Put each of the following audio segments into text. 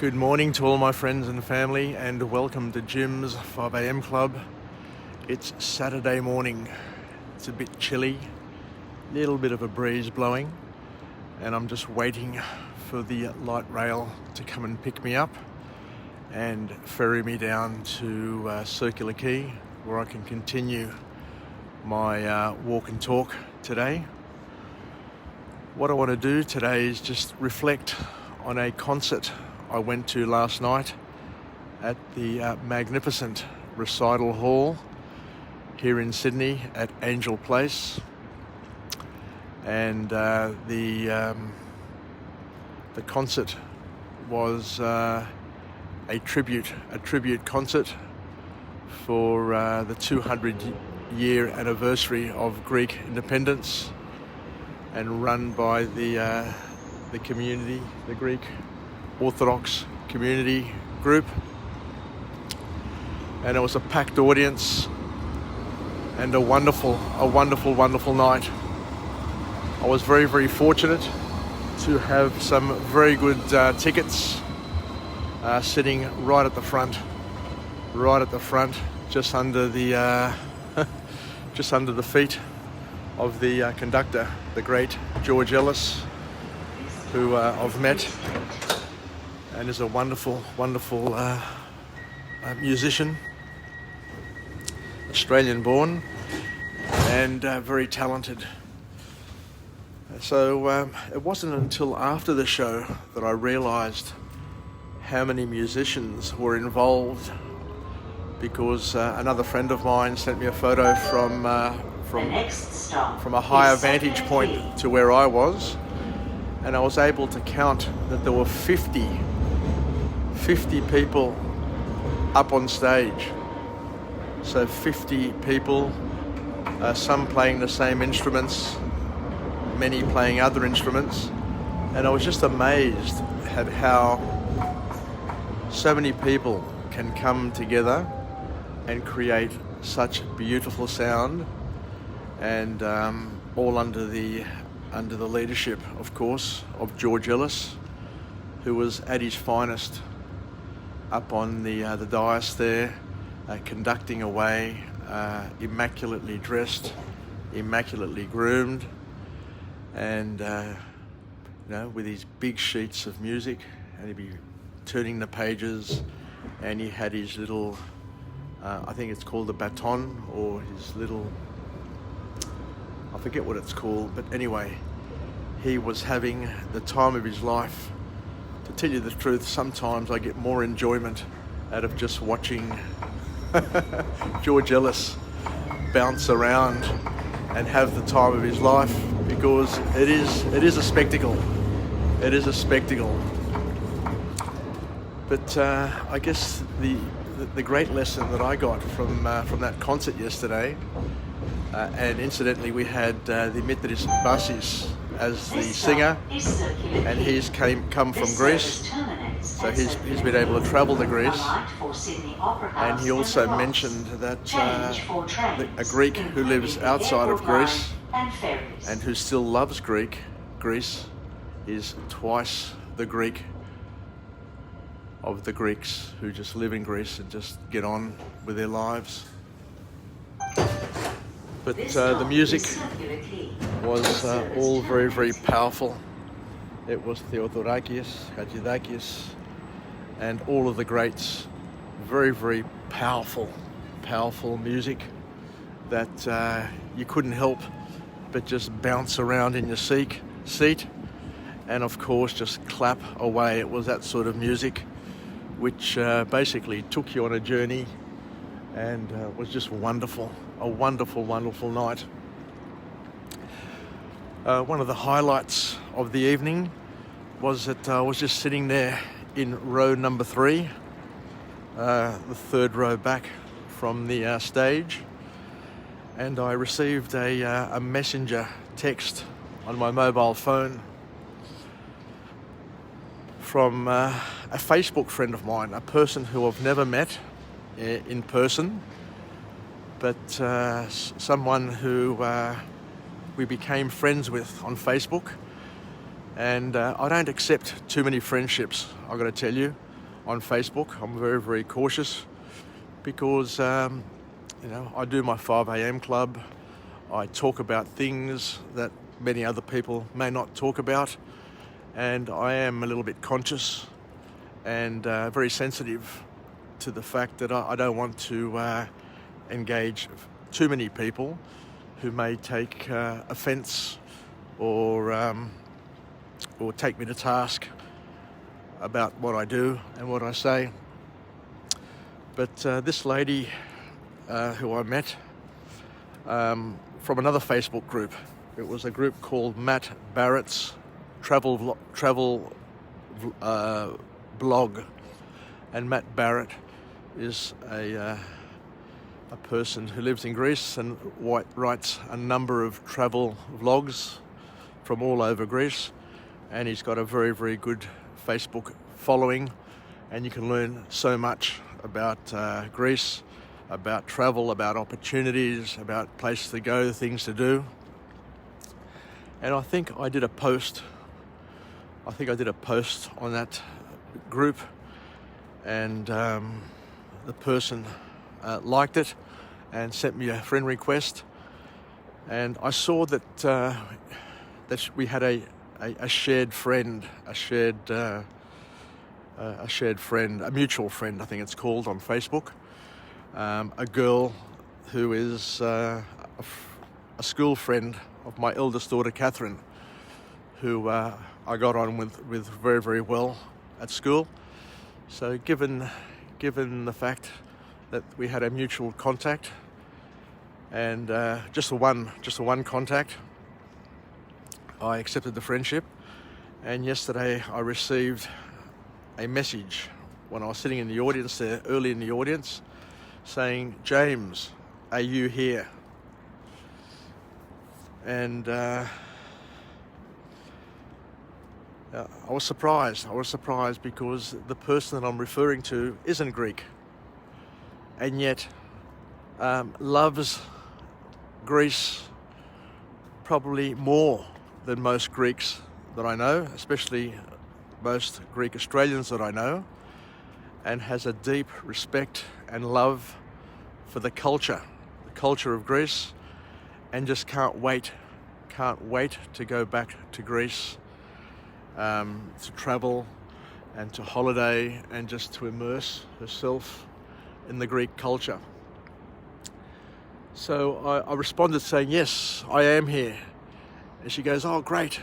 Good morning to all my friends and family, and welcome to Jim's 5 a.m. Club. It's Saturday morning. It's a bit chilly, little bit of a breeze blowing, and I'm just waiting for the light rail to come and pick me up and ferry me down to Circular Quay, where I can continue my walk and talk today. What I want to do today is just reflect on a concert I went to last night at the magnificent recital hall here in Sydney at Angel Place, and the concert was a tribute concert for the 200-year anniversary of Greek independence, and run by the community, the Greek Orthodox community group. And it was a packed audience and a wonderful night. I was very fortunate to have some very good tickets sitting right at the front, just under the just under the feet of the conductor, the great George Ellis, who I've met and is a wonderful musician, Australian born, and very talented. So it wasn't until after the show that I realised how many musicians were involved, because another friend of mine sent me a photo from a higher vantage point to where I was, and I was able to count that there were 50 people up on stage. So 50 people, some playing the same instruments, many playing other instruments, and I was just amazed at how so many people can come together and create such beautiful sound, and all under the leadership, of course, of George Ellis, who was at his finest up on the dais there, conducting away, immaculately dressed, immaculately groomed, and with his big sheets of music, and he'd be turning the pages, and he had his little, I think it's called the baton, or his little, I forget what it's called, but anyway, he was having the time of his life. To tell you the truth, sometimes I get more enjoyment out of just watching George Ellis bounce around and have the time of his life, because it is a spectacle. It is a spectacle. But I guess the great lesson that I got from that concert yesterday, and incidentally we had Dimitris Basis as the singer, and he's come from Greece, so he's been able to travel to Greece. And he also mentioned that a Greek who lives outside of Greece and who still loves Greece is twice the Greek of the Greeks who just live in Greece and just get on with their lives. But the music was all very powerful. It was Theodorakis, Hadjidakis, and all of the greats. Very powerful music that you couldn't help but just bounce around in your seat, and of course just clap away. It was that sort of music which basically took you on a journey, and was just wonderful. A wonderful night. One of the highlights of the evening was that I was just sitting there in row number 3, the third row back from the stage, and I received a messenger text on my mobile phone from a Facebook friend of mine, a person who I've never met in person, but someone who we became friends with on Facebook. And I don't accept too many friendships, I've got to tell you. on Facebook. I'm very, very cautious because, I do my 5 a.m. club. I talk about things that many other people may not talk about, and I am a little bit conscious and very sensitive to the fact that I don't want to engage too many people who may take offence or take me to task about what I do and what I say. But this lady who I met from another Facebook group, it was a group called Matt Barrett's travel blog, and Matt Barrett is a person who lives in Greece and writes a number of travel vlogs from all over Greece, and he's got a very, very good Facebook following, and you can learn so much about Greece, about travel, about opportunities, about places to go, things to do. And I think I did a post on that group, and the person liked it and sent me a friend request, and I saw that that we had a shared friend, a mutual friend, I think it's called on Facebook, a girl who is a school friend of my eldest daughter Catherine, who I got on with very, very well at school. So given the fact that we had a mutual contact, and just the one contact, I accepted the friendship. And yesterday I received a message when I was sitting in the audience there, early in the audience, saying, "James, are you here?" And I was surprised. Because the person that I'm referring to isn't Greek, and yet loves Greece probably more than most Greeks that I know, especially most Greek Australians that I know, and has a deep respect and love for the culture of Greece, and just can't wait to go back to Greece, to travel and to holiday and just to immerse herself in the Greek culture. So I responded saying, "Yes, I am here." And she goes, "Oh, great."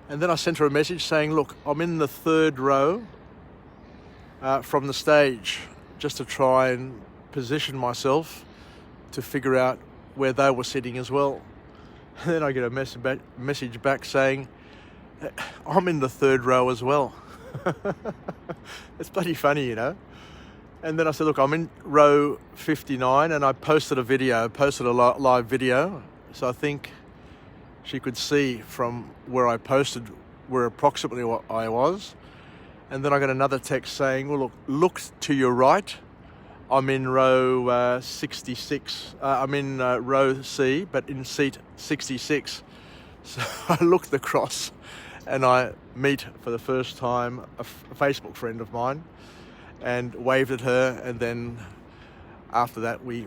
And then I sent her a message saying, "Look, I'm in the 3rd row from the stage, just to try and position myself to figure out where they were sitting as well." And then I get a message back saying, "I'm in the 3rd row as well." It's bloody funny, you know. And then I said, "Look, I'm in row 59, and I posted a live video. So I think she could see from where I posted where approximately what I was. And then I got another text saying, "Well, look to your right. I'm in row 66. I'm in row C, but in seat 66. So I looked across, and I meet for the first time a Facebook friend of mine, and waved at her. And then after that, we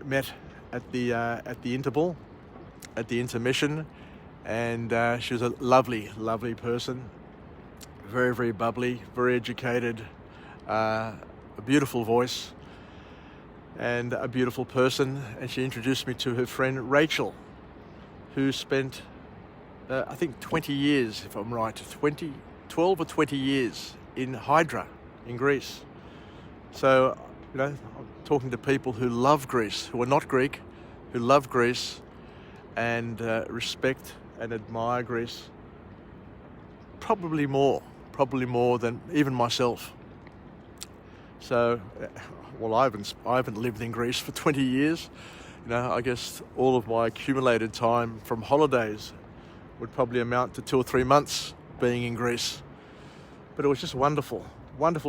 met at the intermission, and she was a lovely, lovely person, very, very bubbly, very educated, a beautiful voice, and a beautiful person. And she introduced me to her friend Rachel, who spent I think 20 years, if I'm right, 12 or 20 years in Hydra in Greece. So, I'm talking to people who love Greece, who are not Greek, who love Greece and respect and admire Greece probably more than even myself. So, well, I haven't lived in Greece for 20 years. I guess all of my accumulated time from holidays would probably amount to 2 or 3 months being in Greece. But it was just wonderful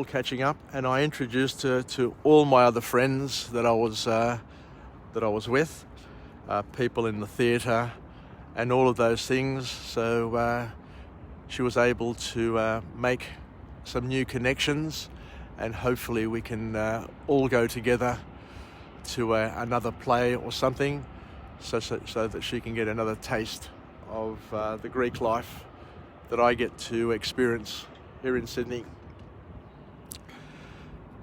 catching up, and I introduced her to all my other friends that I was with, people in the theatre, and all of those things. So she was able to make some new connections and hopefully we can all go together to another play or something, so that she can get another taste of the Greek life that I get to experience here in Sydney.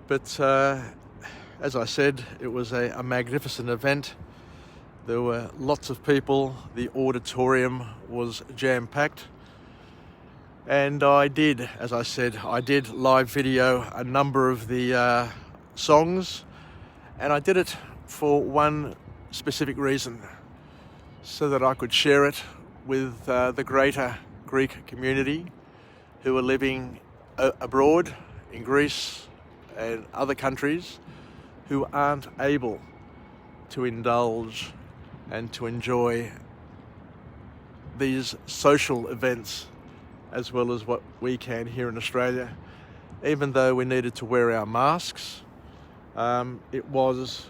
But as I said, it was a magnificent event. There were lots of people. The auditorium was jam-packed. And I did, as I said, I did live video a number of the songs, and I did it for one specific reason, so that I could share it with the greater Greek community who are living abroad in Greece and other countries, who aren't able to indulge and to enjoy these social events as well as what we can here in Australia. Even though we needed to wear our masks, it was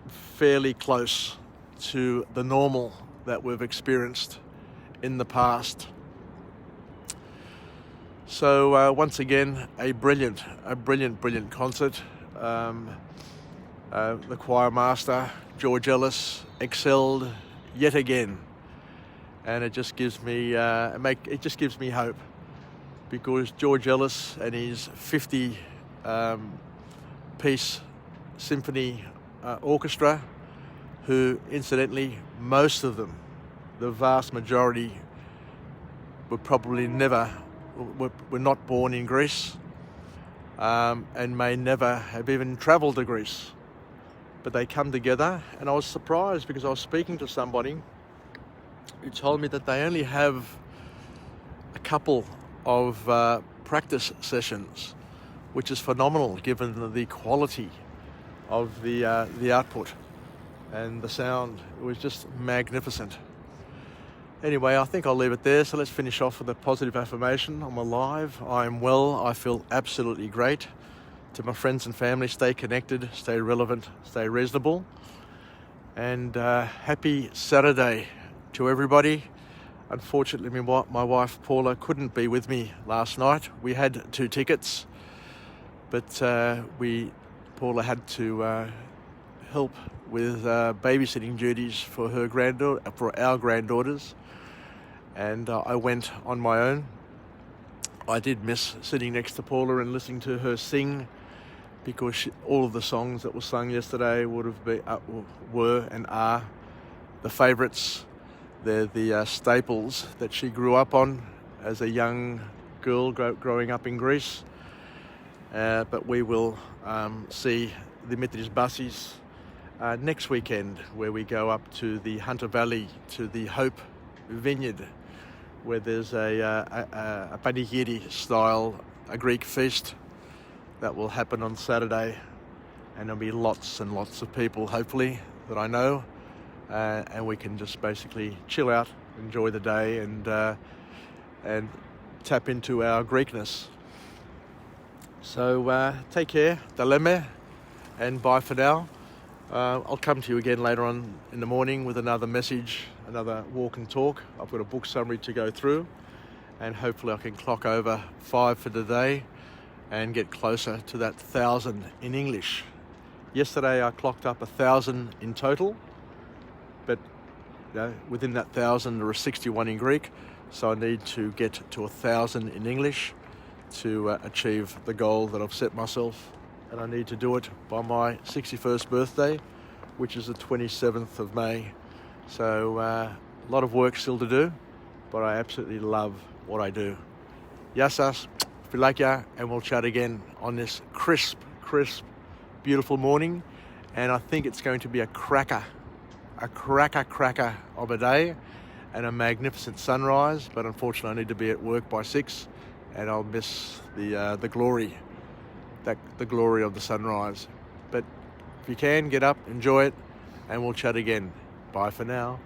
fairly close to the normal that we've experienced in the past. So once again, a brilliant concert. The choir master, George Ellis, excelled yet again, and it just gives me hope, because George Ellis and his 50-piece symphony orchestra, who incidentally most of them, the vast majority, were probably were not born in Greece, and may never have even travelled to Greece. But they come together, and I was surprised because I was speaking to somebody who told me that they only have a couple of practice sessions, which is phenomenal given the quality of the output and the sound. It was just magnificent. Anyway, I think I'll leave it there. So let's finish off with a positive affirmation. I'm alive, I'm well, I feel absolutely great. To my friends and family, stay connected, stay relevant, stay reasonable. And happy Saturday to everybody. Unfortunately, my wife Paula couldn't be with me last night. We had 2 tickets, but Paula had to help with babysitting duties for our granddaughters, and I went on my own. I did miss sitting next to Paula and listening to her sing, because all of the songs that were sung yesterday were and are the favourites. They're the staples that she grew up on as a young girl growing up in Greece. But we will see Dimitris Bassis next weekend, where we go up to the Hunter Valley to the Hope Vineyard, where there's a panigiri style, a Greek feast that will happen on Saturday, and there'll be lots and lots of people, hopefully, that I know, and we can just basically chill out, enjoy the day, and tap into our Greekness. So take care, daleme, and bye for now. I'll come to you again later on in the morning with another message, another walk and talk. I've got a book summary to go through, and hopefully I can clock over 5 for today and get closer to that 1,000 in English. Yesterday I clocked up 1,000 in total, but within that 1,000 there are 61 in Greek, so I need to get to 1,000 in English to achieve the goal that I've set myself. And I need to do it by my 61st birthday, which is the 27th of May. So a lot of work still to do, but I absolutely love what I do. Yassas, Philakia, and we'll chat again on this crisp, beautiful morning. And I think it's going to be a cracker of a day, and a magnificent sunrise. But unfortunately, I need to be at work by 6, and I'll miss the glory of the sunrise. But if you can, get up, enjoy it, and we'll chat again. Bye for now.